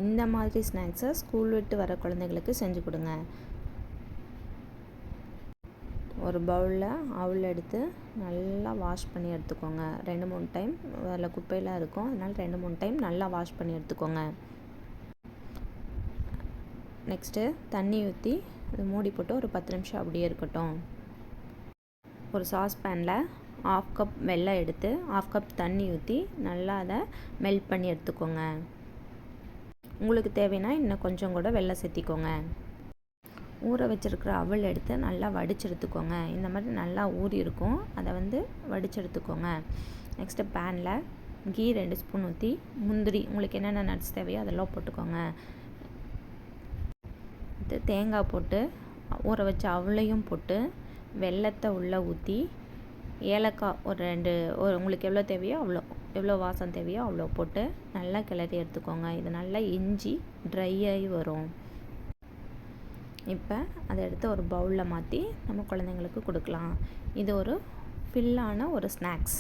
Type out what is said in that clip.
இந்த மாதிரி ஸ்நாக்ஸை ஸ்கூல் விட்டு வர குழந்தைங்களுக்கு செஞ்சு கொடுங்க. ஒரு பவுலில் அவல் எடுத்து நல்லா வாஷ் பண்ணி எடுத்துக்கோங்க. 2-3 டைம். அதில் குப்பையெல்லாம் இருக்கும், அதனால் 2-3 டைம் நல்லா வாஷ் பண்ணி எடுத்துக்கோங்க. நெக்ஸ்ட்டு தண்ணி ஊற்றி அது மூடி போட்டு ஒரு 10 நிமிஷம் அப்படியே இருக்கட்டும். ஒரு சாஸ்பேனில் 1/2 கப் வெல்லம் எடுத்து 1/2 கப் தண்ணி ஊற்றி நல்லா அதை மெல்ட் பண்ணி எடுத்துக்கோங்க. உங்களுக்கு தேவைன்னா இன்னும் கொஞ்சம் கூட வெல்லம் சேர்த்திக்கோங்க. ஊற வச்சுருக்கிற அவல் எடுத்து நல்லா வடித்து எடுத்துக்கோங்க. இந்த மாதிரி நல்லா ஊறி இருக்கும், அதை வடித்து எடுத்துக்கோங்க. நெக்ஸ்ட்டு பேனில் கீ 2 ஸ்பூன் ஊற்றி முந்திரி உங்களுக்கு என்னென்ன நட்ஸ் தேவையோ அதெல்லாம் போட்டுக்கோங்க. தேங்காய் போட்டு ஊற வச்ச அவளையும் போட்டு வெல்லத்தை உள்ளே ஊற்றி ஏலக்காய் உங்களுக்கு எவ்வளோ தேவையோ எவ்வளோ வாசம் தேவையோ அவ்வளோ போட்டு நல்லா கிளறி எடுத்துக்கோங்க. இது நல்லா இஞ்சி ட்ரை ஆகி வரும். இப்போ அதை எடுத்து ஒரு பவுலில் மாற்றி நம்ம குழந்தைங்களுக்கு கொடுக்கலாம். இது ஒரு ஃபில்லான ஒரு ஸ்நாக்ஸ்.